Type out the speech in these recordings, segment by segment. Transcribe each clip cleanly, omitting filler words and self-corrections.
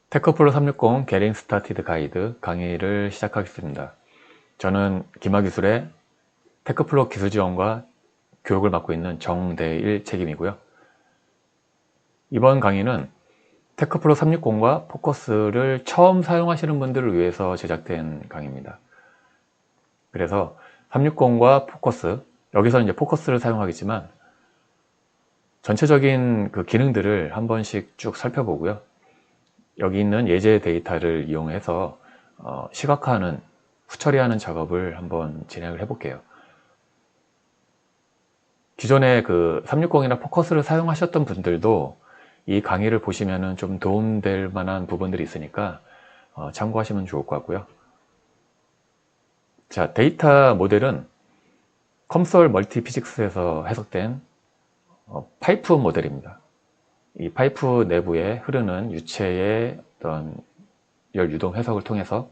테크플로 360 게팅 스타티드 가이드 강의를 시작하겠습니다. 저는 기마기술의 테크플로 기술지원과 교육을 맡고 있는 정대일 책임이고요. 이번 강의는 테크플로 360과 포커스를 처음 사용하시는 분들을 위해서 제작된 강의입니다. 그래서 360과 포커스, 여기서 이제 포커스를 사용하겠지만 전체적인 그 기능들을 한 번씩 쭉 살펴보고요. 여기 있는 예제 데이터를 이용해서 시각화하는, 후처리하는 작업을 한번 진행을 해볼게요. 기존에 그 360이나 포커스를 사용하셨던 분들도 이 강의를 보시면 좀 도움될 만한 부분들이 있으니까 참고하시면 좋을 것 같고요. 자, 데이터 모델은 컴솔 멀티피직스에서 해석된 파이프 모델입니다. 이 파이프 내부에 흐르는 유체의 어떤 열 유동 해석을 통해서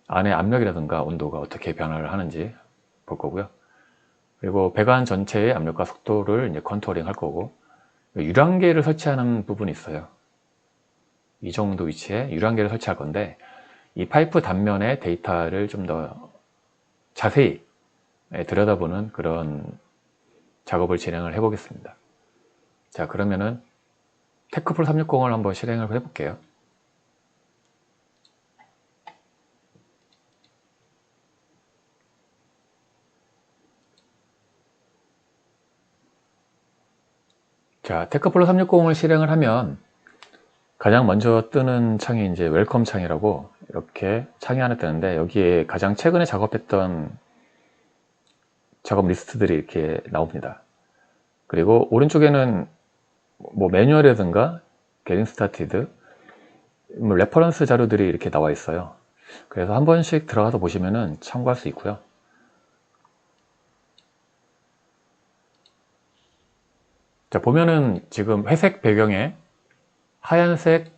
안의 압력이라든가 온도가 어떻게 변화를 하는지 볼 거고요. 그리고 배관 전체의 압력과 속도를 이제 컨트롤링 할 거고, 유량계를 설치하는 부분이 있어요. 이 정도 위치에 유량계를 설치할 건데, 이 파이프 단면의 데이터를 좀 더 자세히 들여다보는 그런 작업을 진행을 해 보겠습니다. 자, 그러면은 테크플로 360을 한번 실행을 해 볼게요. 자, 테크플로 360을 실행을 하면 가장 먼저 뜨는 창이 이제 웰컴 창이라고 이렇게 창이 하나 뜨는데, 여기에 가장 최근에 작업했던 작업 리스트들이 이렇게 나옵니다. 그리고 오른쪽에는 뭐 매뉴얼이라든가 게팅 스타티드, 뭐 레퍼런스 자료들이 이렇게 나와 있어요. 그래서 한 번씩 들어가서 보시면은 참고할 수 있고요. 자, 보면은 지금 회색 배경에 하얀색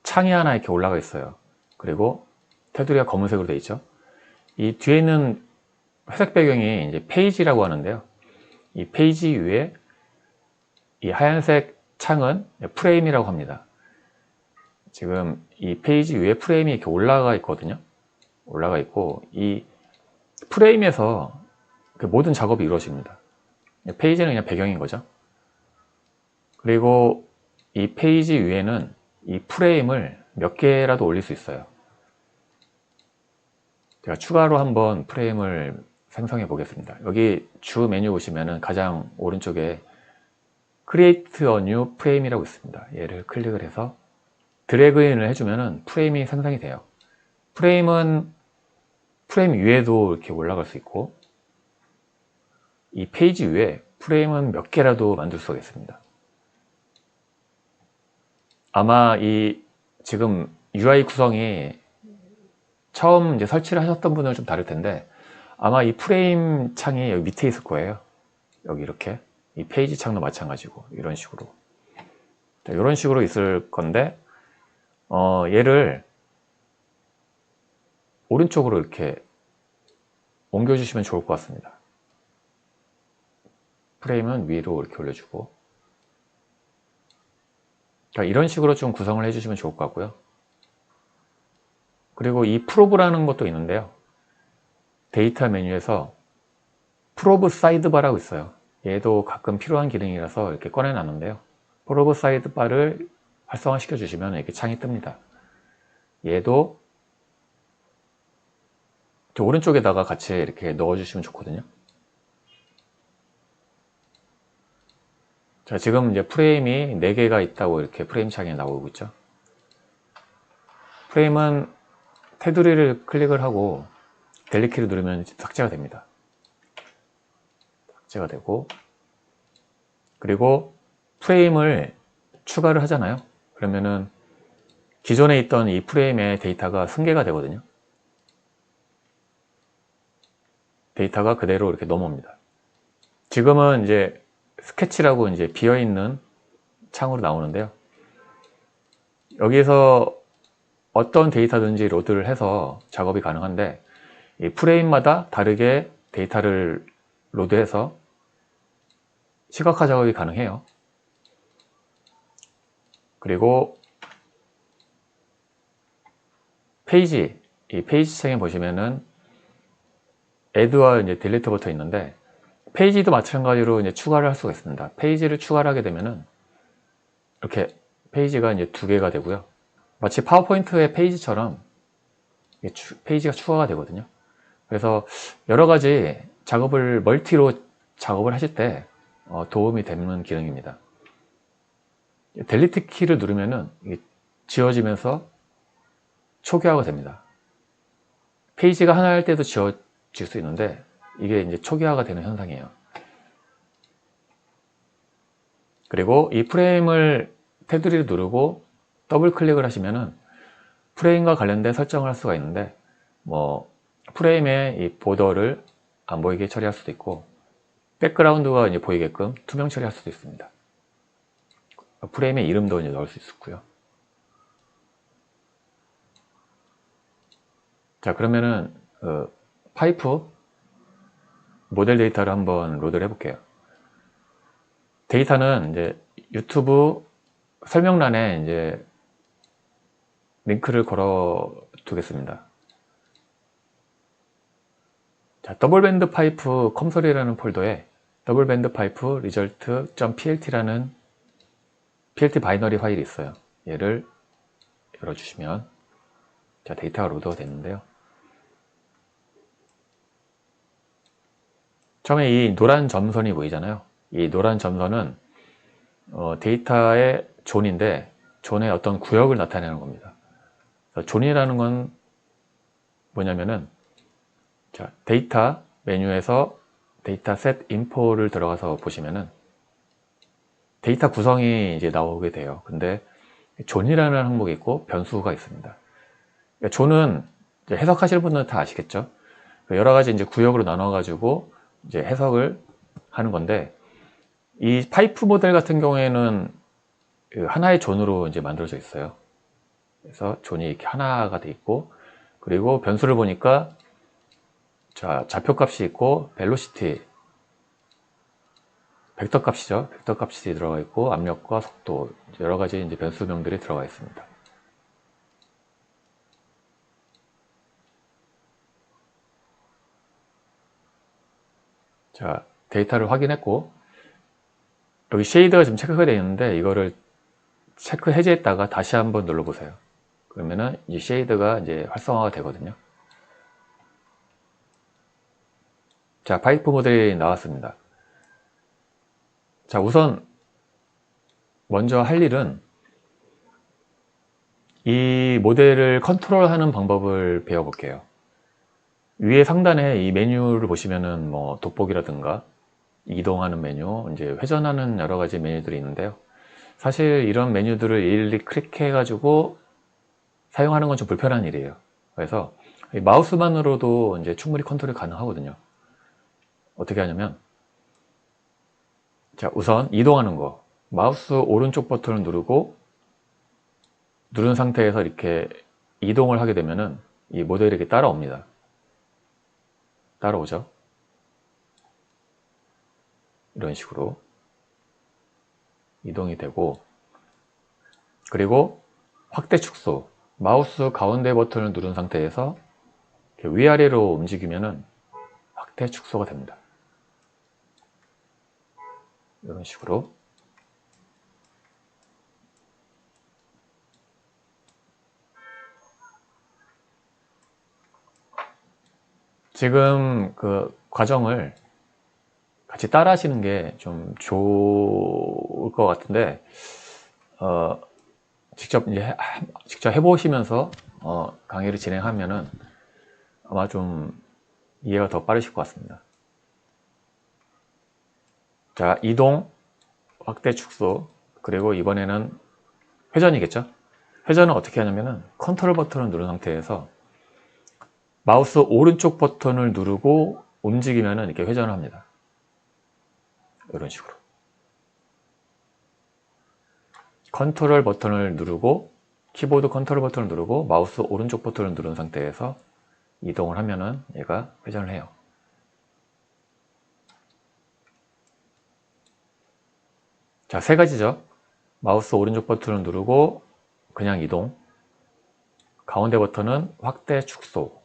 창이 하나 이렇게 올라가 있어요. 그리고 테두리가 검은색으로 되어 있죠. 이 뒤에 있는 회색 배경이 이제 페이지라고 하는데요. 이 페이지 위에 이 하얀색 창은 프레임이라고 합니다. 지금 이 페이지 위에 프레임이 이렇게 올라가 있거든요. 올라가 있고, 이 프레임에서 그 모든 작업이 이루어집니다. 페이지는 그냥 배경인 거죠. 그리고 이 페이지 위에는 이 프레임을 몇 개라도 올릴 수 있어요. 제가 추가로 한번 프레임을 생성해 보겠습니다. 여기 주 메뉴 보시면은 가장 오른쪽에 Create a New Frame이라고 있습니다. 얘를 클릭을 해서 드래그인을 해주면은 프레임이 생성이 돼요. 프레임은 프레임 위에도 이렇게 올라갈 수 있고, 이 페이지 위에 프레임은 몇 개라도 만들 수가 있습니다. 아마 이 지금 UI 구성이 처음 이제 설치를 하셨던 분은 좀 다를 텐데, 아마 이 프레임 창이 여기 밑에 있을 거예요. 여기 이렇게 이 페이지 창도 마찬가지고 이런 식으로, 자, 이런 식으로 있을 건데, 얘를 오른쪽으로 이렇게 옮겨주시면 좋을 것 같습니다. 프레임은 위로 이렇게 올려주고, 자, 이런 식으로 좀 구성을 해주시면 좋을 것 같고요. 그리고 이 프로브라는 것도 있는데요. 데이터 메뉴에서 프로브 사이드바라고 있어요. 얘도 가끔 필요한 기능이라서 이렇게 꺼내놨는데요. 프로브 사이드바를 활성화시켜 주시면 이렇게 창이 뜹니다. 얘도 저 오른쪽에다가 같이 이렇게 넣어주시면 좋거든요. 자, 지금 이제 프레임이 4개가 있다고 이렇게 프레임 창에 나오고 있죠. 프레임은 테두리를 클릭을 하고 델리키를 누르면 삭제가 됩니다. 삭제가 되고, 그리고 프레임을 추가를 하잖아요. 그러면은 기존에 있던 이 프레임의 데이터가 승계가 되거든요. 데이터가 그대로 이렇게 넘어옵니다. 지금은 이제 스케치라고 이제 비어있는 창으로 나오는데요. 여기에서 어떤 데이터든지 로드를 해서 작업이 가능한데, 이 프레임마다 다르게 데이터를 로드해서 시각화 작업이 가능해요. 그리고 페이지, 이 페이지 창에 보시면은 add와 이제 delete 버튼이 있는데, 페이지도 마찬가지로 이제 추가를 할 수가 있습니다. 페이지를 추가를 하게 되면은 이렇게 페이지가 이제 두 개가 되고요. 마치 파워포인트의 페이지처럼 페이지가 추가가 되거든요. 그래서 여러 가지 작업을 멀티로 작업을 하실 때 도움이 되는 기능입니다. 델리트 키를 누르면은 지워지면서 초기화가 됩니다. 페이지가 하나 할 때도 지워질 수 있는데 이게 이제 초기화가 되는 현상이에요. 그리고 이 프레임을 테두리를 누르고 더블 클릭을 하시면은 프레임과 관련된 설정을 할 수가 있는데, 뭐 프레임의 이 보더를 안 보이게 처리할 수도 있고, 백그라운드가 이제 보이게끔 투명 처리할 수도 있습니다. 프레임의 이름도 이제 넣을 수 있고요. 자, 그러면은 파이프 모델 데이터를 한번 로드를 해볼게요. 데이터는 이제 유튜브 설명란에 이제 링크를 걸어 두겠습니다. 자, 더블밴드 파이프 컴솔이라는 폴더에 더블밴드 파이프 result.plt라는 plt 바이너리 파일이 있어요. 얘를 열어주시면 자, 데이터가 로드가 됐는데요. 처음에 이 노란 점선이 보이잖아요. 이 노란 점선은 데이터의 존인데, 존의 어떤 구역을 나타내는 겁니다. 존이라는 건 뭐냐면은, 자, 데이터 메뉴에서 데이터 셋 인포를 들어가서 보시면은 데이터 구성이 이제 나오게 돼요. 근데 존이라는 항목이 있고 변수가 있습니다. 그러니까 존은 이제 해석하시는 분들은 다 아시겠죠? 여러 가지 이제 구역으로 나눠 가지고 이제 해석을 하는 건데, 이 파이프 모델 같은 경우에는 하나의 존으로 이제 만들어져 있어요. 그래서 존이 이렇게 하나가 돼 있고, 그리고 변수를 보니까 자, 좌표값이 있고 벨로시티, 벡터 값이죠. 벡터 값이 들어가 있고 압력과 속도, 여러 가지 이제 변수명들이 들어가 있습니다. 자, 데이터를 확인했고, 여기 쉐이드가 지금 체크가 되어 있는데 이거를 체크 해제했다가 다시 한번 눌러보세요. 그러면은 이 쉐이드가 이제 활성화가 되거든요. 자, 파이프 모델이 나왔습니다. 자, 우선 먼저 할 일은 이 모델을 컨트롤하는 방법을 배워볼게요. 위에 상단에 이 메뉴를 보시면은 뭐 돋보기라든가 이동하는 메뉴, 이제 회전하는 여러 가지 메뉴들이 있는데요. 사실 이런 메뉴들을 일일이 클릭해가지고 사용하는 건 좀 불편한 일이에요. 그래서 마우스만으로도 이제 충분히 컨트롤이 가능하거든요. 어떻게 하냐면, 자, 우선 이동하는 거, 마우스 오른쪽 버튼을 누르고 누른 상태에서 이렇게 이동을 하게 되면은 이 모델이 이렇게 따라옵니다. 따라오죠. 이런 식으로 이동이 되고, 그리고 확대 축소, 마우스 가운데 버튼을 누른 상태에서 이렇게 위아래로 움직이면은 확대 축소가 됩니다. 이런 식으로. 지금 그 과정을 같이 따라 하시는 게 좀 좋을 것 같은데, 직접 해보시면서 강의를 진행하면은 아마 좀 이해가 더 빠르실 것 같습니다. 자, 이동, 확대, 축소, 그리고 이번에는 회전이겠죠? 회전은 어떻게 하냐면은 컨트롤 버튼을 누른 상태에서 마우스 오른쪽 버튼을 누르고 움직이면은 이렇게 회전을 합니다. 이런 식으로. 컨트롤 버튼을 누르고, 키보드 컨트롤 버튼을 누르고 마우스 오른쪽 버튼을 누른 상태에서 이동을 하면은 얘가 회전을 해요. 자, 세 가지죠. 마우스 오른쪽 버튼을 누르고 그냥 이동, 가운데 버튼은 확대 축소,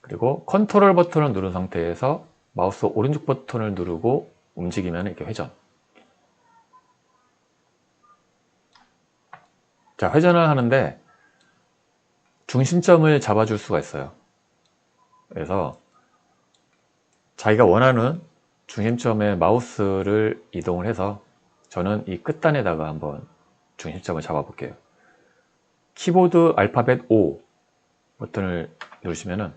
그리고 컨트롤 버튼을 누른 상태에서 마우스 오른쪽 버튼을 누르고 움직이면 이렇게 회전. 자, 회전을 하는데 중심점을 잡아줄 수가 있어요. 그래서 자기가 원하는 중심점에 마우스를 이동을 해서 저는 이 끝단에다가 한번 중심점을 잡아 볼게요. 키보드 알파벳 O 버튼을 누르시면은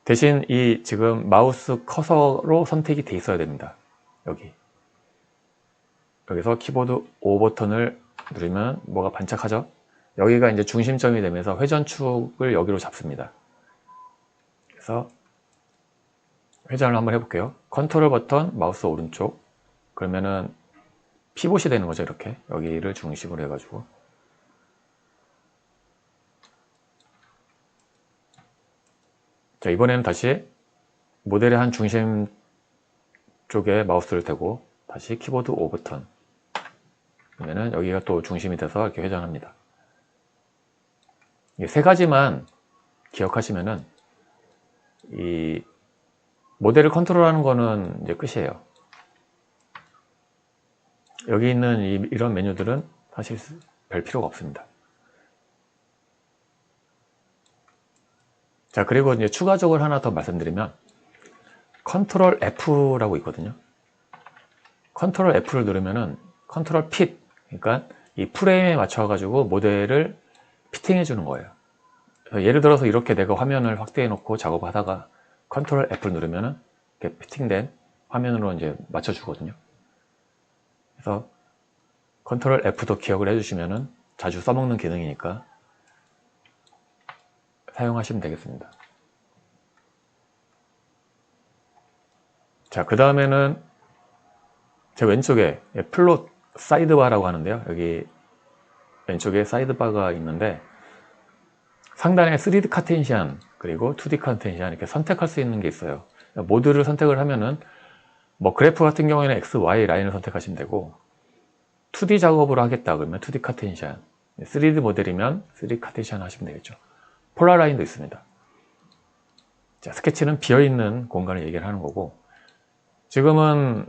대신 이 지금 마우스 커서로 선택이 돼 있어야 됩니다. 여기서 키보드 O 버튼을 누르면 뭐가 반짝하죠? 여기가 이제 중심점이 되면서 회전축을 여기로 잡습니다. 그래서 회전을 한번 해볼게요. 컨트롤 버튼 마우스 오른쪽, 그러면은 피봇이 되는 거죠. 이렇게 여기를 중심으로 해가지고. 자, 이번에는 다시 모델의 한 중심 쪽에 마우스를 대고 다시 키보드 O 버튼, 그러면은 여기가 또 중심이 돼서 이렇게 회전합니다. 이 세 가지만 기억하시면은 이 모델을 컨트롤하는 거는 이제 끝이에요. 여기 있는 이런 메뉴들은 사실 별 필요가 없습니다. 자, 그리고 이제 추가적으로 하나 더 말씀드리면 컨트롤 F라고 있거든요. 컨트롤 F를 누르면은 컨트롤 핏, 그러니까 이 프레임에 맞춰 가지고 모델을 피팅해 주는 거예요. 예를 들어서 이렇게 내가 화면을 확대해 놓고 작업하다가 컨트롤 F를 누르면은 이렇게 피팅된 화면으로 이제 맞춰 주거든요. 그래서 컨트롤 F도 기억을 해주시면은 자주 써먹는 기능이니까 사용하시면 되겠습니다. 자, 그 다음에는 제 왼쪽에 플롯 사이드바라고 하는데요. 여기 왼쪽에 사이드바가 있는데 상단에 3D 카텐시안 그리고 2D 카텐시안 이렇게 선택할 수 있는 게 있어요. 모드를 선택을 하면은 뭐 그래프 같은 경우에는 X, Y 라인을 선택하시면 되고 2D 작업으로 하겠다 그러면 2D 카텐시안, 3D 모델이면 3D 카텐시안 하시면 되겠죠. 폴라 라인도 있습니다. 자, 스케치는 비어있는 공간을 얘기를 하는 거고 지금은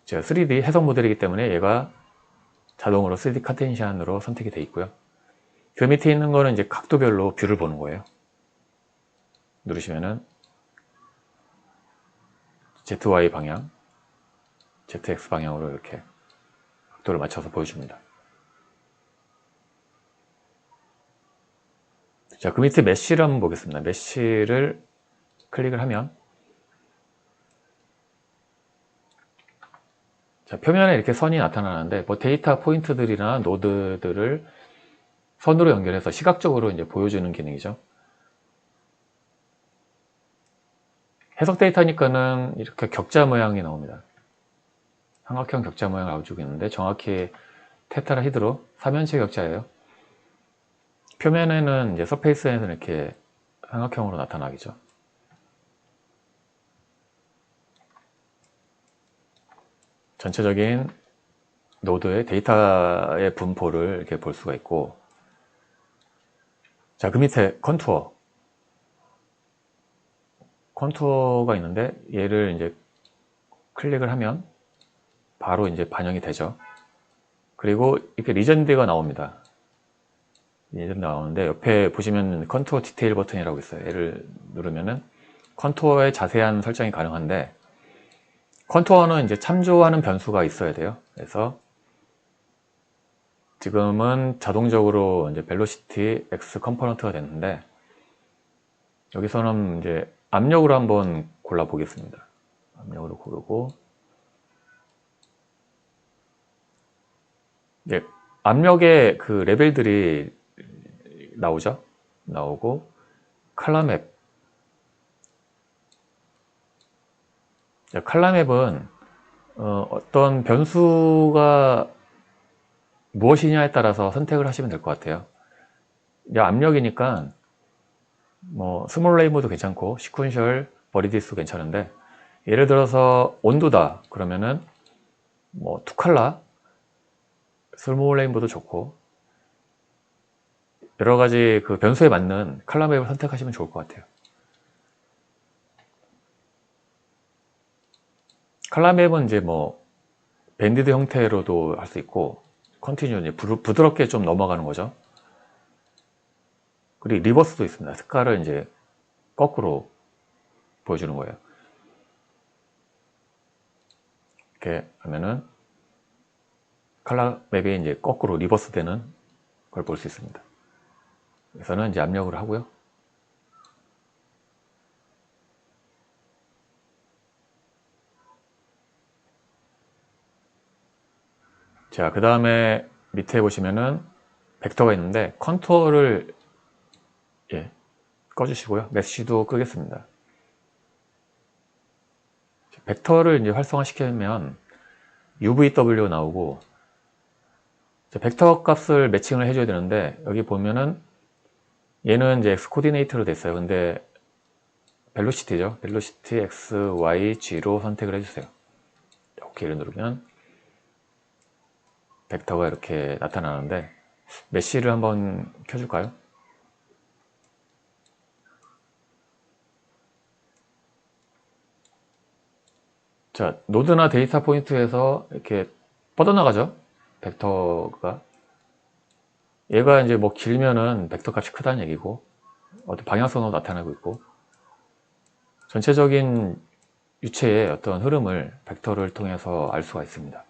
3D 해석 모델이기 때문에 얘가 자동으로 3D 카텐시안으로 선택이 되어 있고요. 그 밑에 있는 거는 이제 각도별로 뷰를 보는 거예요. 누르시면은 ZY 방향, ZX 방향으로 이렇게 각도를 맞춰서 보여줍니다. 자, 그 밑에 메쉬를 한번 보겠습니다. 메쉬를 클릭을 하면 자, 표면에 이렇게 선이 나타나는데 뭐 데이터 포인트들이나 노드들을 선으로 연결해서 시각적으로 이제 보여주는 기능이죠. 해석 데이터니까는 이렇게 격자 모양이 나옵니다. 삼각형 격자 모양을 나와주고 있는데 정확히 테트라 히드로 3면체 격자예요. 표면에는 이제 서페이스에서는 이렇게 삼각형으로 나타나겠죠. 전체적인 노드의 데이터의 분포를 이렇게 볼 수가 있고, 자, 그 밑에 컨투어가 있는데 얘를 이제 클릭을 하면 바로 이제 반영이 되죠. 그리고 이렇게 리전드가 나옵니다. 리전드 나오는데 옆에 보시면 컨투어 디테일 버튼이라고 있어요. 얘를 누르면은 컨투어의 자세한 설정이 가능한데 컨투어는 이제 참조하는 변수가 있어야 돼요. 그래서 지금은 자동적으로 이제 벨로시티 X 컴포넌트가 됐는데 여기서는 이제 압력으로 한번 골라 보겠습니다. 압력으로 고르고 이제 압력의 그 레벨들이 나오죠. 나오고 칼라맵. 칼라맵은 어떤 변수가 무엇이냐에 따라서 선택을 하시면 될 것 같아요. 이제 압력이니까 뭐 스몰 레인보도 괜찮고 시퀀셜 버리디스도 괜찮은데 예를 들어서 온도다 그러면은 뭐 투칼라 스몰 레인보도 좋고 여러 가지 그 변수에 맞는 컬러 맵을 선택하시면 좋을 것 같아요. 컬러 맵은 이제 뭐 밴디드 형태로도 할 수 있고 컨티뉴 이제 부드럽게 좀 넘어가는 거죠. 그리고 리버스도 있습니다. 색깔을 이제 거꾸로 보여주는 거예요. 이렇게 하면은 컬러 맵이 이제 거꾸로 리버스 되는 걸 볼 수 있습니다. 그래서는 이제 압력을 하고요. 자, 그 다음에 밑에 보시면은 벡터가 있는데 컨투어를 꺼주시고요. 메쉬도 끄겠습니다. 벡터를 이제 활성화시키면 UVW 나오고 벡터 값을 매칭을 해줘야 되는데 여기 보면은 얘는 이제 X 코디네이트로 됐어요. 근데 벨로시티죠. 벨로시티 X, Y, G로 선택을 해주세요. OK를 누르면 벡터가 이렇게 나타나는데 메쉬를 한번 켜줄까요? 자, 노드나 데이터 포인트에서 이렇게 뻗어나가죠. 벡터가. 얘가 이제 뭐 길면은 벡터 값이 크다는 얘기고, 어떤 방향성으로 나타나고 있고, 전체적인 유체의 어떤 흐름을 벡터를 통해서 알 수가 있습니다.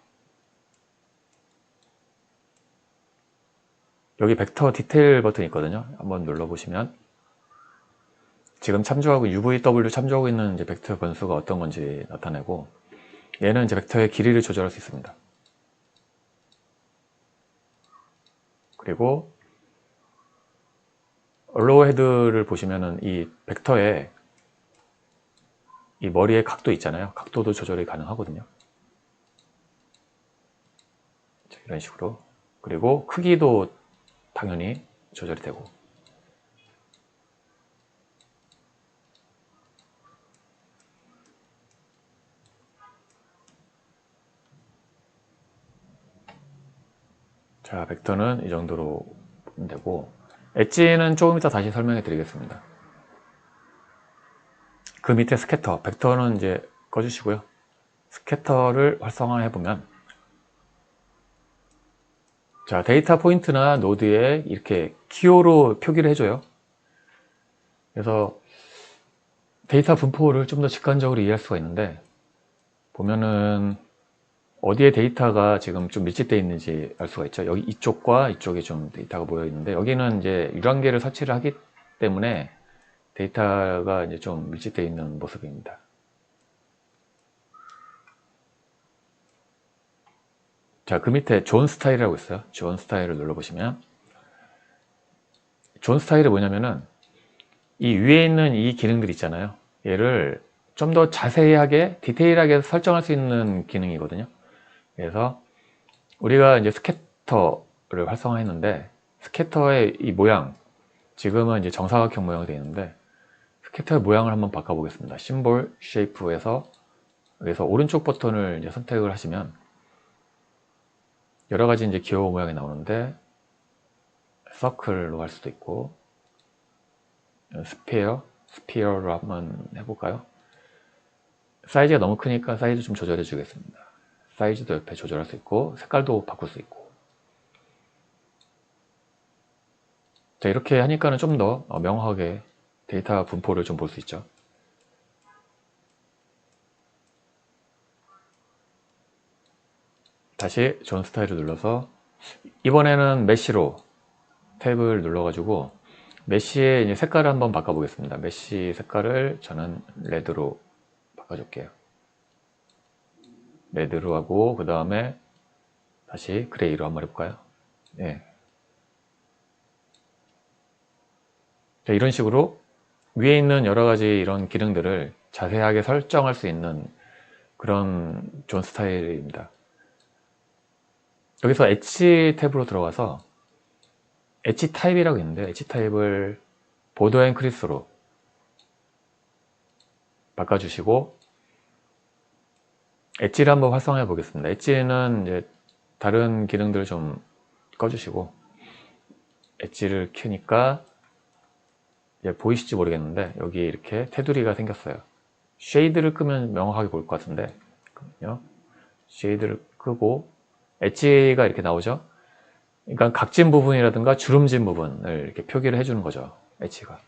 여기 벡터 디테일 버튼이 있거든요. 한번 눌러보시면 지금 참조하고 UVW 참조하고 있는 이제 벡터 변수가 어떤 건지 나타내고, 얘는 이제 벡터의 길이를 조절할 수 있습니다. 그리고 얼로우 헤드를 보시면은 이 벡터의 이 머리의 각도 있잖아요. 각도도 조절이 가능하거든요. 이런 식으로. 그리고 크기도 당연히 조절이 되고. 자, 벡터는 이 정도로 보면 되고, 엣지는 조금 이따 다시 설명해 드리겠습니다. 그 밑에 스캐터, 벡터는 이제 꺼주시고요. 스캐터를 활성화해 보면, 자, 데이터 포인트나 노드에 이렇게 키호로 표기를 해줘요. 그래서 데이터 분포를 좀 더 직관적으로 이해할 수가 있는데, 보면은 어디에 데이터가 지금 좀 밀집되어 있는지 알 수가 있죠. 여기 이쪽과 이쪽에 좀 데이터가 모여 있는데, 여기는 이제 유랑계를 설치를 하기 때문에 데이터가 이제 좀 밀집되어 있는 모습입니다. 자, 그 밑에 존 스타일이라고 있어요. 존 스타일을 눌러보시면, 존 스타일이 뭐냐면은 이 위에 있는 이 기능들 있잖아요. 얘를 좀 더 자세하게 디테일하게 설정할 수 있는 기능이거든요. 그래서 우리가 이제 스캐터를 활성화했는데, 스캐터의 이 모양, 지금은 이제 정사각형 모양이 되어 있는데, 스캐터의 모양을 한번 바꿔보겠습니다. 심볼 쉐이프에서, 여기서 오른쪽 버튼을 이제 선택을 하시면 여러 가지 이제 귀여운 모양이 나오는데, 서클로 할 수도 있고, 스피어로 한번 해볼까요? 사이즈가 너무 크니까 사이즈 좀 조절해 주겠습니다. 사이즈도 옆에 조절할 수 있고, 색깔도 바꿀 수 있고. 자, 이렇게 하니까는 좀 더 명확하게 데이터 분포를 좀 볼 수 있죠. 다시 존 스타일을 눌러서, 이번에는 메쉬로 탭을 눌러가지고 메쉬의 이제 색깔을 한번 바꿔보겠습니다. 메쉬 색깔을 저는 레드로 바꿔줄게요. 레드로 하고, 그 다음에 다시 그레이로 한번 해볼까요? 네. 자, 이런 식으로 위에 있는 여러 가지 이런 기능들을 자세하게 설정할 수 있는 그런 존 스타일입니다. 여기서 엣지 탭으로 들어가서 엣지 타입이라고 있는데, 엣지 타입을 보더 앤 크리스로 바꿔주시고, 엣지를 한번 활성화해 보겠습니다. 엣지는 이제 다른 기능들을 좀 꺼주시고, 엣지를 켜니까 이제 보이실지 모르겠는데 여기 이렇게 테두리가 생겼어요. 쉐이드를 끄면 명확하게 보일 것 같은데, 잠깐만요. 쉐이드를 끄고 엣지가 이렇게 나오죠. 그러니까 각진 부분이라든가 주름진 부분을 이렇게 표기를 해주는 거죠. 엣지가.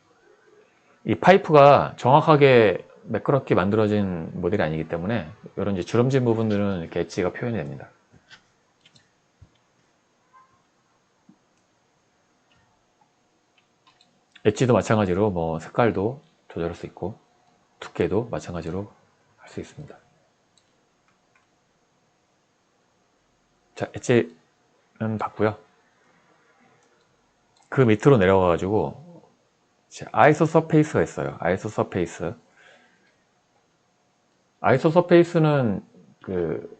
이 파이프가 정확하게 매끄럽게 만들어진 모델이 아니기 때문에 이런 이제 주름진 부분들은 이렇게 엣지가 표현이 됩니다. 엣지도 마찬가지로 뭐 색깔도 조절할 수 있고 두께도 마찬가지로 할 수 있습니다. 자, 엣지는 봤고요. 그 밑으로 내려가 가지고 아이소 서페이스가 있어요. 아이소 서페이스. 아이소 서페이스는 그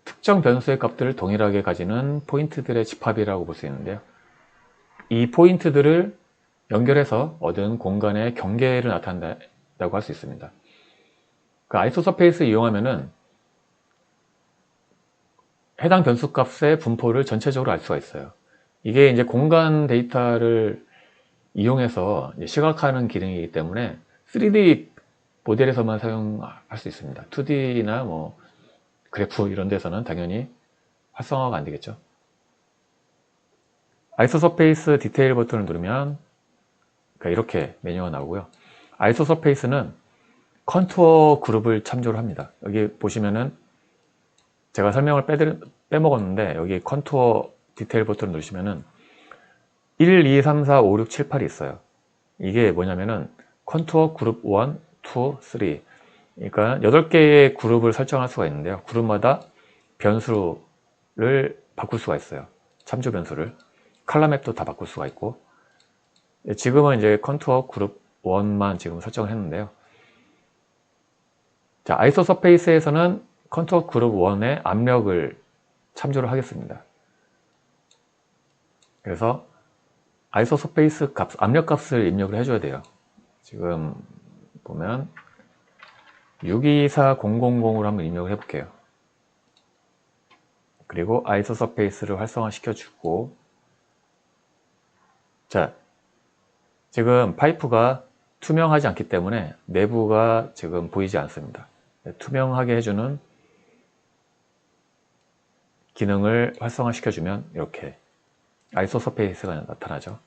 특정 변수의 값들을 동일하게 가지는 포인트들의 집합이라고 볼 수 있는데요. 이 포인트들을 연결해서 얻은 공간의 경계를 나타낸다고 할 수 있습니다. 그 아이소 서페이스 이용하면은 해당 변수 값의 분포를 전체적으로 알 수가 있어요. 이게 이제 공간 데이터를 이용해서 시각화하는 기능이기 때문에 3D 모델에서만 사용할 수 있습니다. 2D나 뭐 그래프 이런 데서는 당연히 활성화가 안 되겠죠. 아이소 서페이스 디테일 버튼을 누르면 이렇게 메뉴가 나오고요. 아이소 서페이스는 컨투어 그룹을 참조를 합니다. 여기 보시면은 제가 설명을 빼먹었는데 여기 컨투어 디테일 버튼을 누르시면은 1, 2, 3, 4, 5, 6, 7, 8이 있어요. 이게 뭐냐면은 컨투어 그룹 1, 2, 3 그러니까 8개의 그룹을 설정할 수가 있는데요. 그룹마다 변수를 바꿀 수가 있어요. 참조 변수를. 컬러 맵도 다 바꿀 수가 있고 지금은 이제 컨투어 그룹 1만 지금 설정을 했는데요. 자, 아이소 서페이스에서는 컨투어 그룹 1의 압력을 참조를 하겠습니다. 그래서 아이소 서페이스 값, 압력 값을 입력을 해줘야 돼요. 지금 보면 624000으로 한번 입력을 해볼게요. 그리고 아이소 서페이스를 활성화 시켜주고 자, 지금 파이프가 투명하지 않기 때문에 내부가 지금 보이지 않습니다. 투명하게 해주는 기능을 활성화 시켜주면 이렇게 아이소 서페이스가 나타나죠.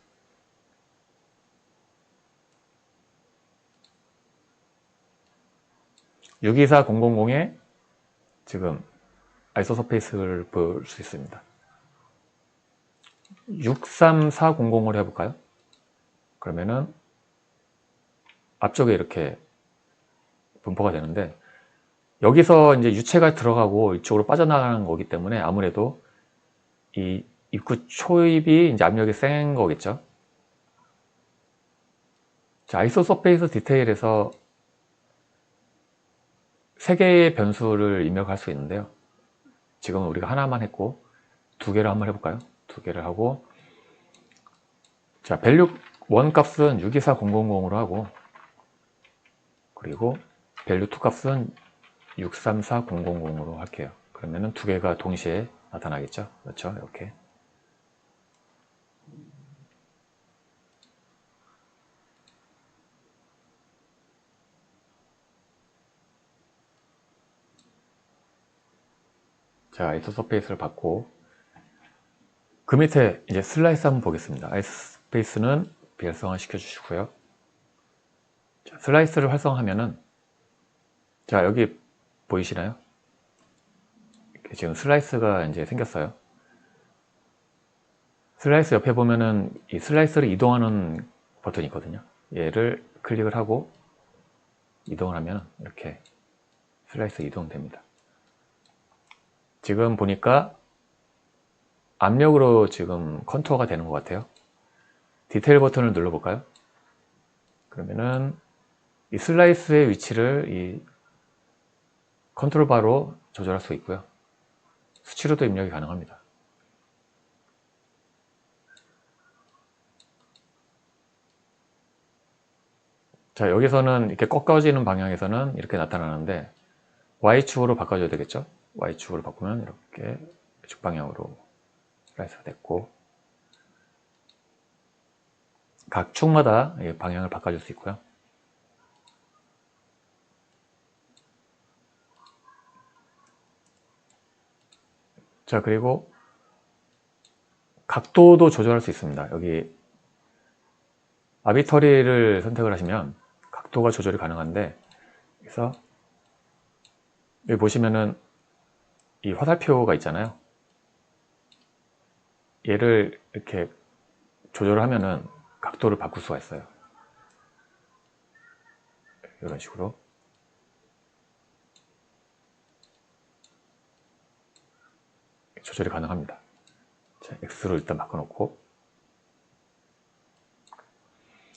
(624,000에) 지금 아이소 서페이스를 볼 수 있습니다. 63400으로 해볼까요? 그러면은 앞쪽에 이렇게 분포가 되는데 여기서 이제 유체가 들어가고 이쪽으로 빠져나가는 거기 때문에 아무래도 이 입구 초입이 이제 압력이 센 거겠죠. 자, 아이소 서페이스 디테일에서 3개의 변수를 입력할 수 있는데요. 지금 우리가 하나만 했고 2개를 한번 해볼까요? 2개를 하고 자, 밸류 1 값은 624000으로 하고 그리고 밸류 2 값은 634000으로 할게요. 그러면은 2개가 동시에 나타나겠죠. 그렇죠? 이렇게. 자, 아이소 서페이스를 받고 그 밑에 이제 슬라이스 한번 보겠습니다. 아이소 서페이스는 비활성화 시켜주시고요. 자, 슬라이스를 활성화하면은 자, 여기 보이시나요? 지금 슬라이스가 이제 생겼어요. 슬라이스 옆에 보면은 이 슬라이스를 이동하는 버튼이 있거든요. 얘를 클릭을 하고 이동을 하면 이렇게 슬라이스 이동됩니다. 지금 보니까 압력으로 지금 컨투어가 되는 것 같아요. 디테일 버튼을 눌러볼까요? 그러면은 이 슬라이스의 위치를 이 컨트롤 바로 조절할 수 있고요. 수치로도 입력이 가능합니다. 자, 여기서는 이렇게 꺾어지는 방향에서는 이렇게 나타나는데 Y축으로 바꿔줘야 되겠죠? Y축으로 바꾸면 이렇게 X방향으로 슬라이스가 됐고 각 축마다 방향을 바꿔줄 수 있고요. 자, 그리고 각도도 조절할 수 있습니다. 여기 아비터리를 선택을 하시면 각도가 조절이 가능한데, 그래서 여기 보시면은 이 화살표가 있잖아요. 얘를 이렇게 조절을 하면은 각도를 바꿀 수가 있어요. 이런 식으로. 조절이 가능합니다. 자, X로 일단 바꿔놓고.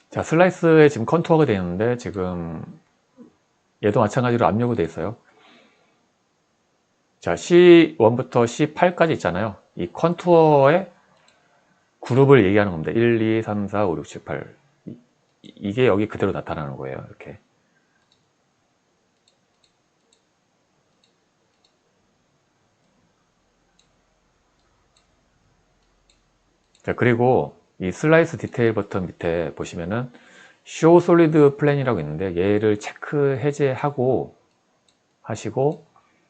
자, 슬라이스에 지금 컨투어가 되어 있는데, 지금 얘도 마찬가지로 압력으로 되어 있어요. 자, C1부터 C8까지 있잖아요. 이 컨투어의 그룹을 얘기하는 겁니다. 1, 2, 3, 4, 5, 6, 7, 8. 이게 여기 그대로 나타나는 거예요. 이렇게. 자, 그리고 이 슬라이스 디테일 버튼 밑에 보시면은 Show Solid Plan이라고 있는데, 얘를 체크 해제하고 하시고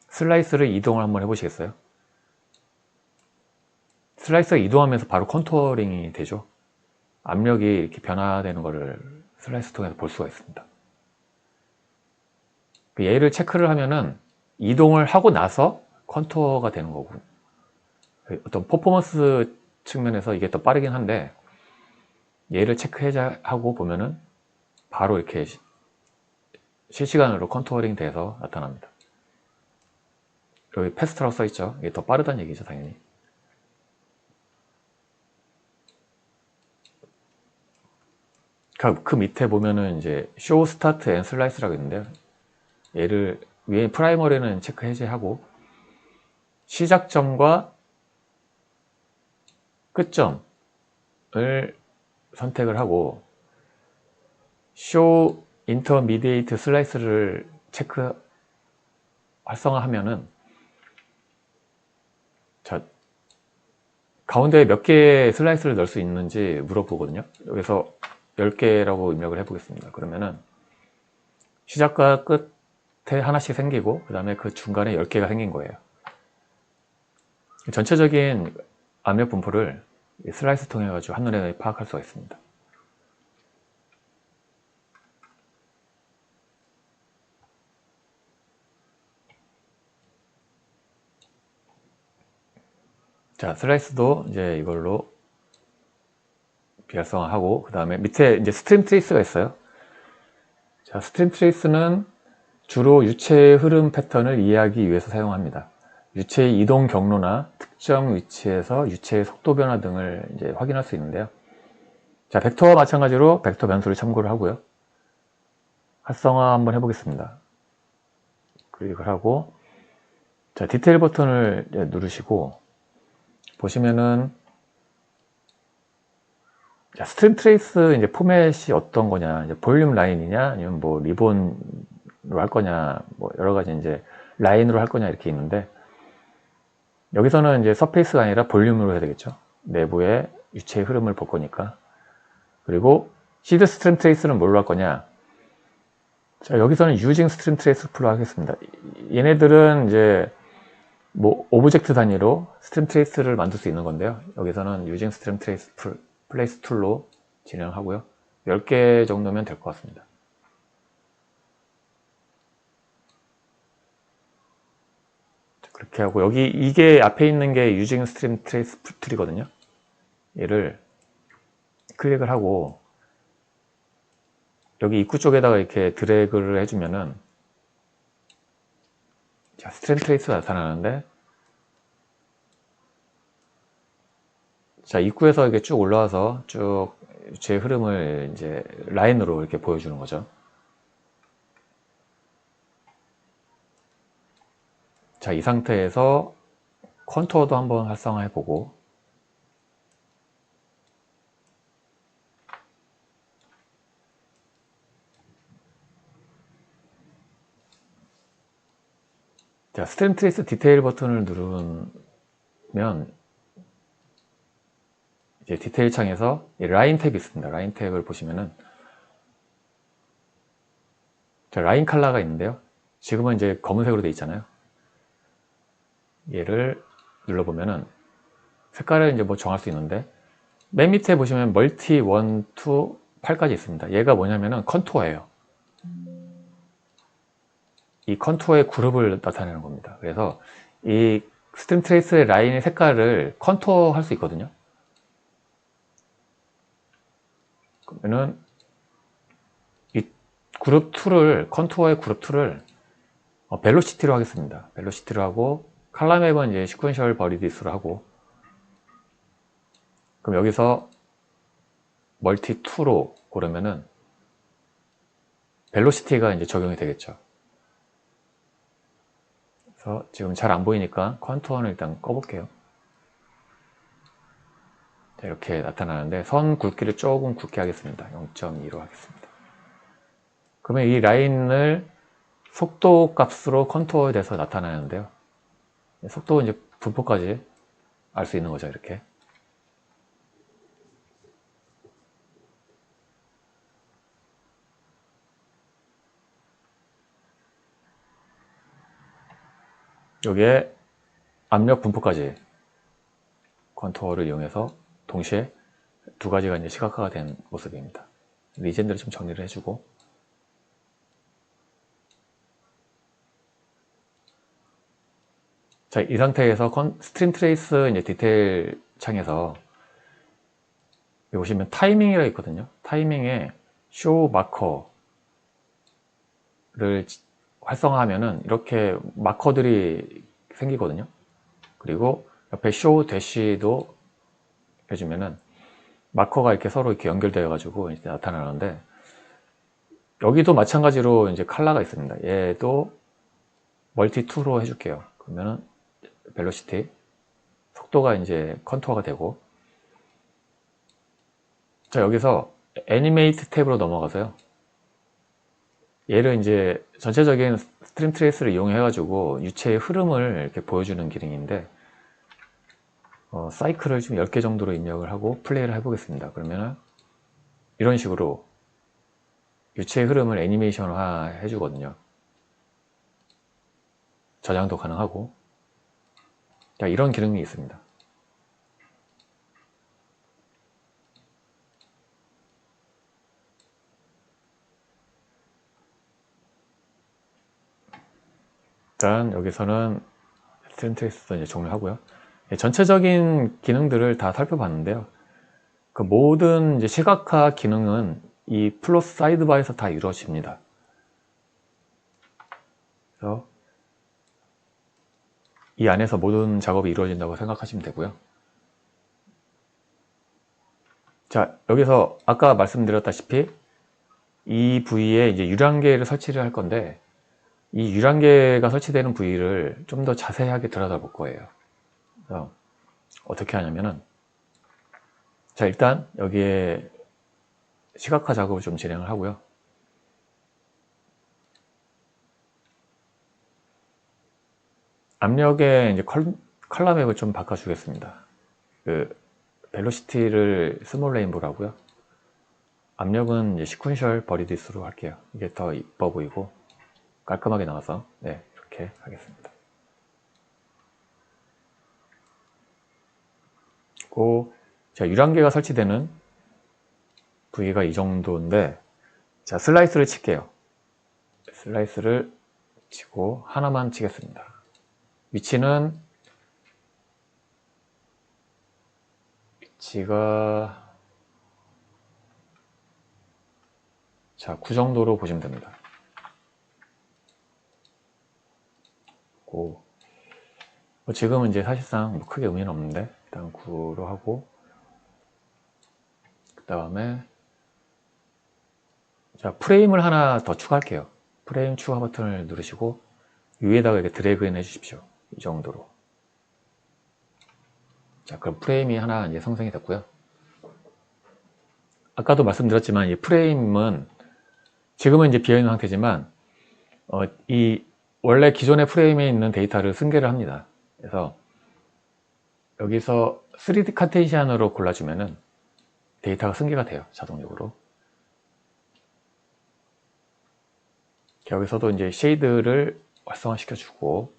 슬라이스를 이동을 한번 해보시겠어요? 슬라이스가 이동하면서 바로 컨투어링이 되죠. 압력이 이렇게 변화되는 것을 슬라이스 통해서 볼 수가 있습니다. 얘를 체크를 하면은 이동을 하고 나서 컨투어가 되는 거고, 어떤 퍼포먼스 측면에서 이게 더 빠르긴 한데, 얘를 체크 해제하고 보면은 바로 이렇게 실시간으로 컨투어링 돼서 나타납니다. 여기 패스트라고 써있죠. 이게 더 빠르다는 얘기죠, 당연히. 그 밑에 보면은 이제 Show Start and Slice라고 있는데요. 얘를 위에 프라이머리는 체크 해제하고 시작점과 끝점을 선택을 하고 Show Intermediate Slice를 체크 활성화하면은, 자, 가운데에 몇 개의 슬라이스를 넣을 수 있는지 물어보거든요. 여기서 10개라고 입력을 해보겠습니다. 그러면은 시작과 끝에 하나씩 생기고, 그 다음에 그 중간에 10개가 생긴 거예요. 전체적인 압력 분포를 슬라이스 통해 가지고 한눈에 파악할 수가 있습니다. 자, 슬라이스도 이제 이걸로 비활성화하고, 그 다음에 밑에 이제 스트림 트레이스가 있어요. 자, 스트림 트레이스는 주로 유체의 흐름 패턴을 이해하기 위해서 사용합니다. 유체의 이동 경로나 특정 위치에서 유체의 속도 변화 등을 이제 확인할 수 있는데요. 자, 벡터와 마찬가지로 벡터 변수를 참고를 하고요. 활성화 한번 해보겠습니다. 클릭을 하고, 자, 디테일 버튼을 누르시고 보시면은, 자, 스트림 트레이스 이제 포맷이 어떤 거냐, 이제 볼륨 라인이냐, 아니면 뭐 리본으로 할 거냐, 뭐 여러 가지 이제 라인으로 할 거냐 이렇게 있는데, 여기서는 이제 서페이스가 아니라 볼륨으로 해야 되겠죠. 내부의 유체의 흐름을 볼 거니까. 그리고 시드 스트림 트레이스는 뭘로 할 거냐. 자, 여기서는 using 스트림 트레이스 풀로 하겠습니다. 얘네들은 이제 뭐 오브젝트 단위로 스트림 트레이스를 만들 수 있는 건데요. 여기서는 using 스트림 트레이스 플레이스 툴로 진행하고요. 10개 정도면 될 것 같습니다. 그렇게 하고, 여기 이게 앞에 있는 게 using 스트림 트레이스 툴이거든요. 얘를 클릭을 하고 여기 입구 쪽에다가 이렇게 드래그를 해주면은, 자, 스트림 트레이스가 나타나는데, 자, 입구에서 이렇게 쭉 올라와서 쭉 제 흐름을 이제 라인으로 이렇게 보여주는 거죠. 자, 이 상태에서 컨투어도 한번 활성화해 보고, 자, 스트림 트레이스 디테일 버튼을 누르면 이제 디테일 창에서 라인 탭이 있습니다. 라인 탭을 보시면은 라인 컬러가 있는데요. 지금은 이제 검은색으로 되어 있잖아요. 얘를 눌러보면은 색깔을 이제 뭐 정할 수 있는데, 맨 밑에 보시면 멀티 1, 2, 8까지 있습니다. 얘가 뭐냐면은 컨투어예요. 이 컨투어의 그룹을 나타내는 겁니다. 그래서 이 스트림 트레이스의 라인의 색깔을 컨투어 할 수 있거든요. 그러면은 이 그룹 2를, 컨투어의 그룹 2를 벨로시티로 하겠습니다. 벨로시티로 하고, 칼라맵은 이제 시퀀셜 버리디스로 하고, 그럼 여기서 멀티 2로 고르면은 벨로시티가 이제 적용이 되겠죠. 그래서 지금 잘 안 보이니까 컨투어는 일단 꺼볼게요. 자, 이렇게 나타나는데 선 굵기를 조금 굵게 하겠습니다. 0.2로 하겠습니다. 그러면 이 라인을 속도 값으로 컨투어에 돼서 나타나는데요. 속도 이제 분포까지 알 수 있는 거죠. 이렇게. 여기에 압력 분포까지 컨투어를 이용해서 동시에 두 가지가 이제 시각화가 된 모습입니다. 리젠들을 좀 정리를 해주고, 자, 이 상태에서 스트림 트레이스 이제 디테일 창에서 여기 보시면 타이밍이라고 있거든요. 타이밍에 쇼 마커를 활성화하면은 이렇게 마커들이 생기거든요. 그리고 옆에 쇼 대시도 해주면은 마커가 이렇게 서로 이렇게 연결되어 가지고 이제 나타나는데, 여기도 마찬가지로 이제 컬러가 있습니다. 얘도 멀티 2로 해줄게요. 그러면은 벨로시티 속도가 이제 컨투어가 되고, 자, 여기서 애니메이트 탭으로 넘어가서요. 얘를 이제 전체적인 스트림 트레이스를 이용해 가지고 유체의 흐름을 이렇게 보여주는 기능인데, 사이클을 좀 10개 정도로 입력을 하고 플레이를 해보겠습니다. 그러면은 이런 식으로 유체의 흐름을 애니메이션화 해주거든요. 저장도 가능하고. 자, 이런 기능이 있습니다. 일단 여기서는 스트림 트레이스도 이제 종료하고요. 전체적인 기능들을 다 살펴봤는데요. 그 모든 이제 시각화 기능은 이 플러스 사이드바에서 다 이루어집니다. 그래서 이 안에서 모든 작업이 이루어진다고 생각하시면 되고요. 자, 여기서 아까 말씀드렸다시피 이 부위에 이제 유량계를 설치를 할 건데, 이 유량계가 설치되는 부위를 좀 더 자세하게 들여다볼 거예요. 그래서 어떻게 하냐면은, 자, 일단 여기에 시각화 작업을 좀 진행을 하고요. 압력에 이제 컬러 맵을 좀 바꿔주겠습니다. 그 벨로시티를 스몰 레인보로 하고요. 압력은 이제 시퀀셜 버리디스로 할게요. 이게 더 이뻐 보이고 깔끔하게 나와서, 네, 이렇게 하겠습니다. 그리고 자, 유량계가 설치되는 부위가 이 정도인데, 자, 슬라이스를 칠게요. 슬라이스를 치고 하나만 치겠습니다. 위치가 자, 9 정도로 보시면 됩니다. 지금은 이제 사실상 크게 의미는 없는데 일단 9로 하고, 그 다음에 자, 프레임을 하나 더 추가할게요. 프레임 추가 버튼을 누르시고 위에다가 이렇게 드래그인 해 주십시오. 이 정도로. 자, 그럼 프레임이 하나 이제 생성이 됐고요. 아까도 말씀드렸지만 이 프레임은 지금은 이제 비어있는 상태지만 이 원래 기존의 프레임에 있는 데이터를 승계를 합니다. 그래서 여기서 3D 카테시안으로 골라주면은 데이터가 승계가 돼요. 자동적으로. 여기서도 이제 쉐이드를 활성화시켜주고,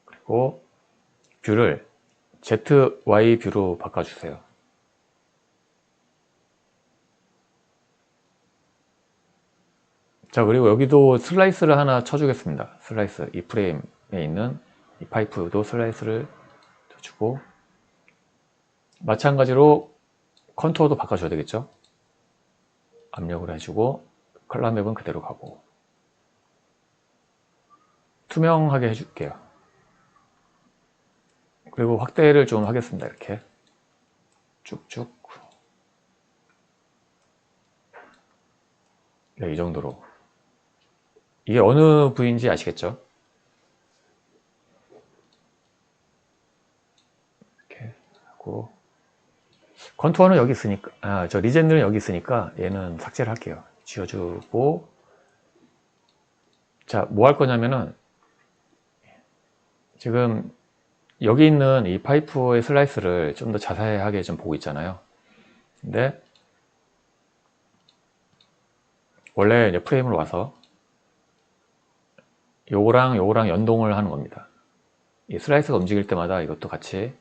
그리고 뷰를 ZY 뷰로 바꿔주세요. 자, 그리고 여기도 슬라이스를 하나 쳐주겠습니다. 슬라이스, 이 프레임에 있는 이 파이프도 슬라이스를 쳐주고, 마찬가지로 컨투어도 바꿔줘야 되겠죠. 압력을 해주고, 컬러 맵은 그대로 가고, 투명하게 해줄게요. 그리고 확대를 좀 하겠습니다. 이렇게 쭉쭉. 네, 이 정도로. 이게 어느 부위인지 아시겠죠? 이렇게 하고, 컨투어는 여기 있으니까, 저 리젠들은 여기 있으니까 얘는 삭제를 할게요. 지워주고, 자, 뭐 할 거냐면은 지금 여기 있는 이 파이프의 슬라이스를 좀 더 자세하게 좀 보고 있잖아요. 근데 원래 이제 프레임으로 와서 요거랑 요거랑 연동을 하는 겁니다. 이 슬라이스가 움직일 때마다 이것도 같이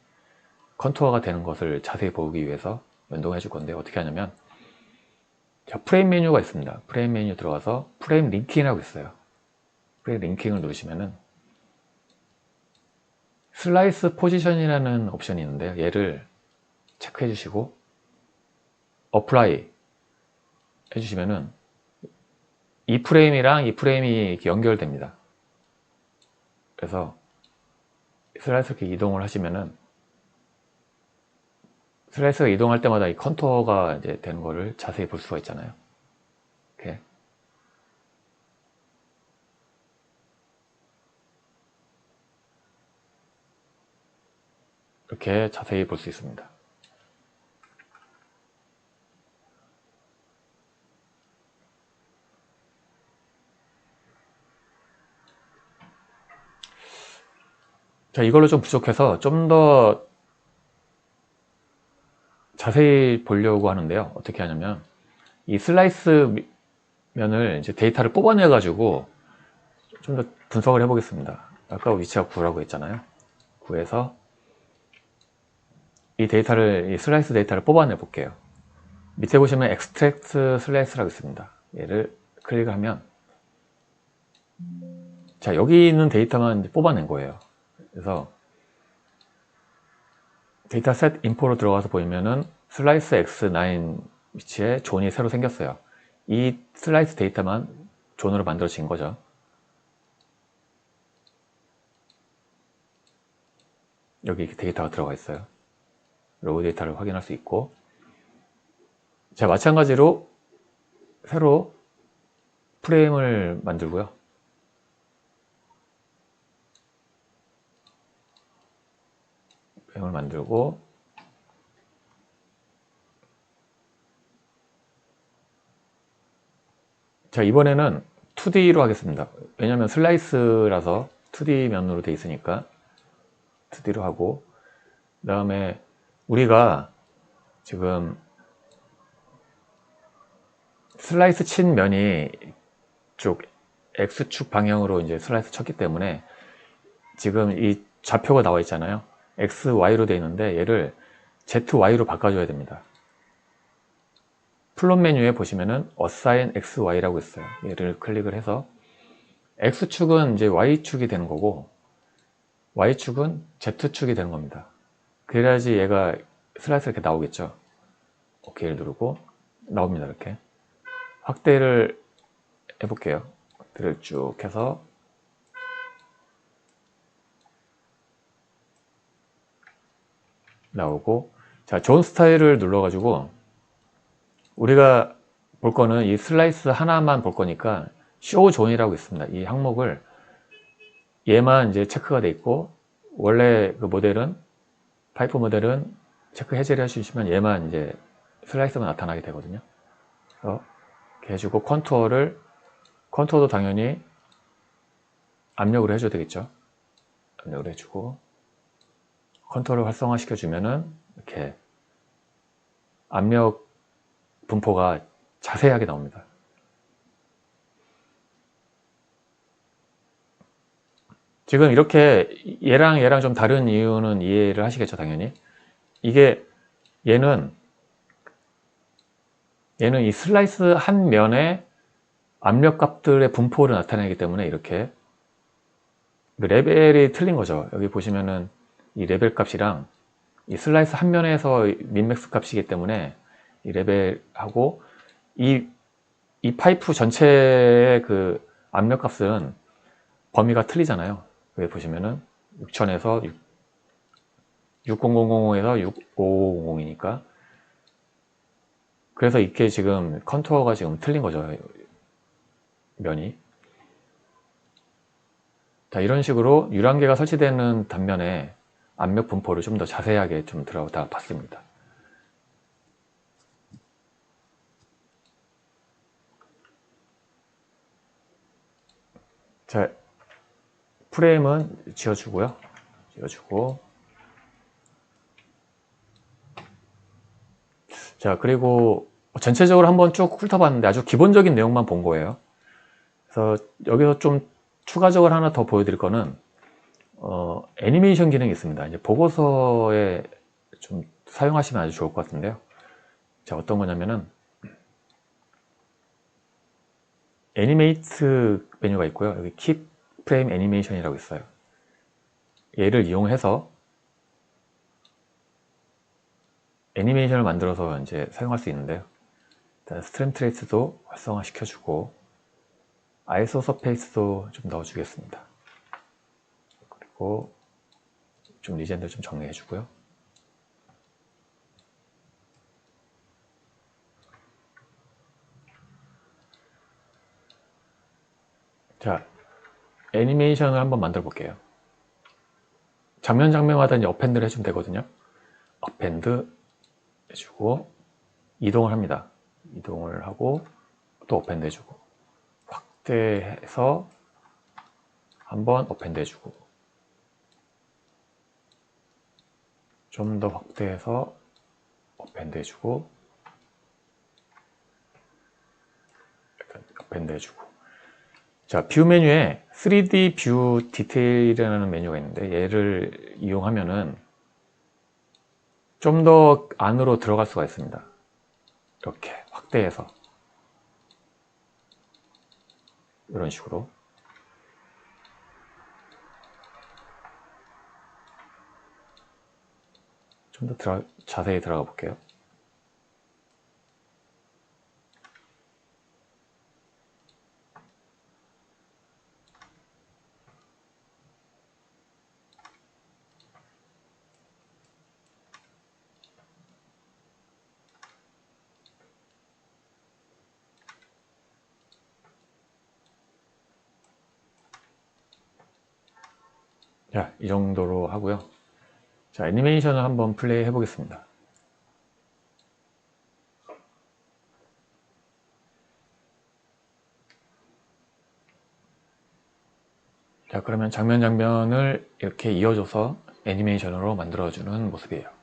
컨투어가 되는 것을 자세히 보기 위해서 연동해 줄 건데, 어떻게 하냐면, 자, 프레임 메뉴가 있습니다. 프레임 메뉴 들어가서 프레임 링킹이라고 있어요. 프레임 링킹을 누르시면은 슬라이스 포지션이라는 옵션이 있는데요. 얘를 체크해 주시고 어플라이 해주시면은 이 프레임이랑 이 프레임이 이렇게 연결됩니다. 그래서 슬라이스 이렇게 이동을 하시면은 슬라이스가 이동할 때마다 이 컨투어가 이제 되는 거를 자세히 볼 수가 있잖아요. 이렇게. 이렇게 자세히 볼 수 있습니다. 자, 이걸로 좀 부족해서 좀 더 자세히 보려고 하는데요. 어떻게 하냐면, 이 슬라이스 면을 이제 데이터를 뽑아내 가지고 좀 더 분석을 해 보겠습니다. 아까 위치가 9라고 했잖아요. 9에서 이 데이터를, 이 슬라이스 데이터를 뽑아내 볼게요. 밑에 보시면 extract slice라고 있습니다. 얘를 클릭을 하면, 자, 여기 있는 데이터만 뽑아낸 거예요. 그래서 데이터 셋 인포로 들어가서 보면은 슬라이스 X9 위치에 존이 새로 생겼어요. 이 슬라이스 데이터만 존으로 만들어진 거죠. 여기 데이터가 들어가 있어요. 로우 데이터를 확인할 수 있고, 자, 마찬가지로 새로 프레임을 만들고요. 프레임을 만들고, 자, 이번에는 2D로 하겠습니다. 왜냐면 슬라이스라서 2D 면으로 돼 있으니까 2D로 하고, 그 다음에 우리가 지금 슬라이스 친 면이 쪽 X축 방향으로 이제 슬라이스 쳤기 때문에 지금 이 좌표가 나와 있잖아요. XY로 되어 있는데 얘를 ZY로 바꿔줘야 됩니다. 플롯 메뉴에 보시면은 Assign XY라고 있어요. 얘를 클릭을 해서 X축은 이제 Y축이 되는 거고 Y축은 Z축이 되는 겁니다. 그래야지 얘가 슬라이스가 이렇게 나오겠죠. OK를 누르고 나옵니다. 이렇게 확대를 해볼게요. 확대를 쭉 해서 나오고, 자, 존 스타일을 눌러가지고 우리가 볼 거는 이 슬라이스 하나만 볼 거니까 쇼 존이라고 있습니다. 이 항목을 얘만 이제 체크가 돼 있고, 원래 그 모델은 파이프 모델은 체크 해제를 해주시면 얘만 이제 슬라이스가 나타나게 되거든요. 그래서 이렇게 해주고 컨투어도 당연히 압력으로 해줘야 되겠죠. 압력을 해주고 컨투어를 활성화 시켜주면은 이렇게 압력 분포가 자세하게 나옵니다. 지금 이렇게 얘랑 좀 다른 이유는 이해를 하시겠죠, 당연히. 이게 얘는 이 슬라이스 한 면에 압력 값들의 분포를 나타내기 때문에 이렇게 레벨이 틀린 거죠. 여기 보시면은 이 레벨 값이랑 이 슬라이스 한 면에서 민맥스 값이기 때문에 이 레벨하고 이 파이프 전체의 그 압력 값은 범위가 틀리잖아요. 여기 보시면은 6000에서 60000에서 6500이니까 그래서 이게 지금 컨투어가 지금 틀린 거죠. 면이. 자, 이런 식으로 유랑계가 설치되는 단면에 압력 분포를 좀 더 자세하게 좀 들어다 봤습니다. 자, 프레임은 지워주고요. 자, 그리고 전체적으로 한번 쭉 훑어봤는데 아주 기본적인 내용만 본 거예요. 그래서 여기서 좀 추가적으로 하나 더 보여드릴 거는 애니메이션 기능이 있습니다. 이제 보고서에 좀 사용하시면 아주 좋을 것 같은데요. 자, 어떤 거냐면은 애니메이트 메뉴가 있고요. 여기 킵 프레임 애니메이션이라고 있어요. 얘를 이용해서 애니메이션을 만들어서 이제 사용할 수 있는데요. 스트림 트레이스도 활성화 시켜주고 아이소 서페이스도 좀 넣어주겠습니다. 그리고 좀 리젠들 좀 정리해주고요. 자, 애니메이션을 한번 만들어 볼게요. 장면마다 이제 어펜드를 해주면 되거든요. 어펜드 해주고 이동을 합니다. 이동을 하고 또 어펜드 해주고 확대해서 한번 어펜드 해주고 좀 더 확대해서 어펜드 해주고 어펜드 해주고. 자, 뷰 메뉴에 3D 뷰 디테일이라는 메뉴가 있는데 얘를 이용하면은 좀 더 안으로 들어갈 수가 있습니다. 이렇게 확대해서 이런 식으로 좀 더 자세히 들어가 볼게요. 자, 이 정도로 하고요. 자, 애니메이션을 한번 플레이 해 보겠습니다. 자, 그러면 장면을 이렇게 이어줘서 애니메이션으로 만들어주는 모습이에요.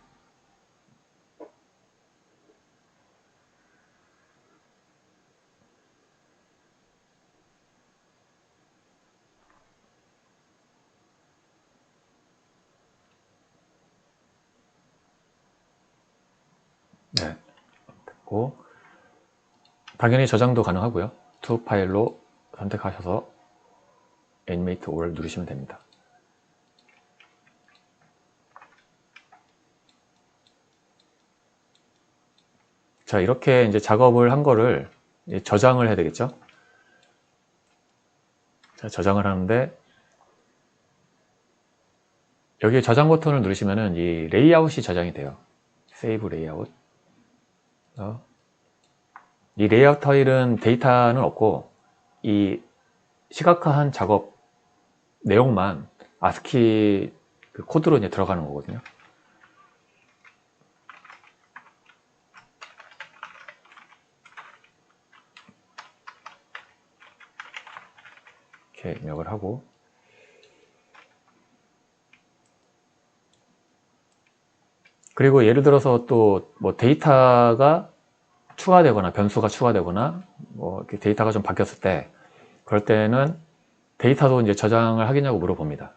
네, 됐고 당연히 저장도 가능하고요. 투 파일로 선택하셔서 애니메이트 올을 누르시면 됩니다. 자, 이렇게 이제 작업을 한 거를 이제 저장을 해야 되겠죠. 자, 저장을 하는데 여기 저장 버튼을 누르시면은 이 레이아웃이 저장이 돼요. 세이브 레이아웃. 이 레이아웃 파일은 데이터는 없고 이 시각화한 작업 내용만 아스키 그 코드로 이제 들어가는 거거든요. 이렇게 입력을 하고 그리고 예를 들어서 또 뭐 데이터가 추가되거나 변수가 추가되거나 뭐 이렇게 데이터가 좀 바뀌었을 때, 그럴 때는 데이터도 이제 저장을 하겠냐고 물어봅니다.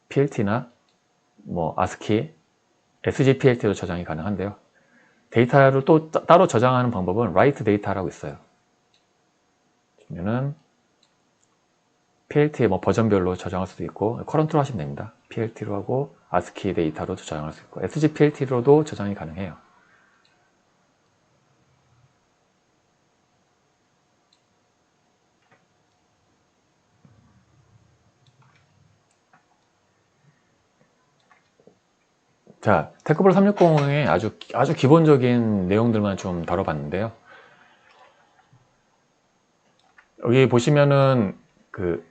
PLT나 뭐 ASCII, SGPLT도 저장이 가능한데요. 데이터를 또 따로 저장하는 방법은 write data라고 있어요. 그러면은 PLT의 뭐 버전별로 저장할 수도 있고, 커런트로 하시면 됩니다. PLT로 하고 ASCII 데이터로 저장할 수 있고, SGPLT로도 저장이 가능해요. 자, 테크블 360의 아주 기본적인 내용들만 좀 다뤄봤는데요. 여기 보시면은 그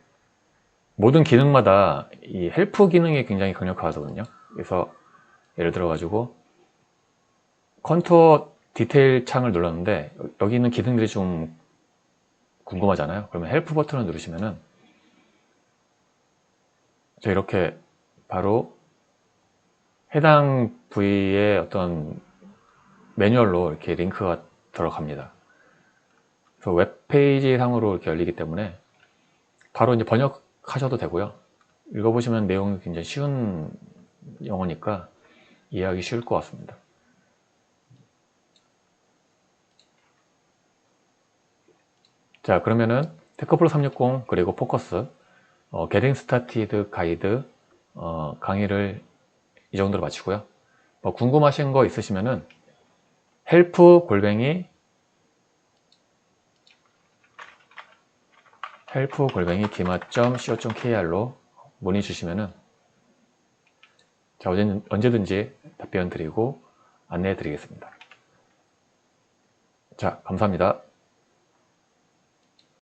모든 기능마다 이 헬프 기능이 굉장히 강력하거든요. 그래서 예를 들어 가지고 컨투어 디테일 창을 눌렀는데 여기 있는 기능들이 좀 궁금하잖아요. 그러면 헬프 버튼을 누르시면은 이렇게 바로 해당 부위의 어떤 매뉴얼로 이렇게 링크가 들어갑니다. 그래서 웹페이지 상으로 이렇게 열리기 때문에 바로 이제 번역하셔도 되고요. 읽어보시면 내용이 굉장히 쉬운 영어니까 이해하기 쉬울 것 같습니다. 자, 그러면은 테크프로 360 그리고 포커스 Getting Started 가이드 강의를 이 정도로 마치고요. 뭐 궁금하신 거 있으시면은 help@기마.co.kr로 문의 주시면은 언제든지 답변 드리고 안내해 드리겠습니다. 자, 감사합니다.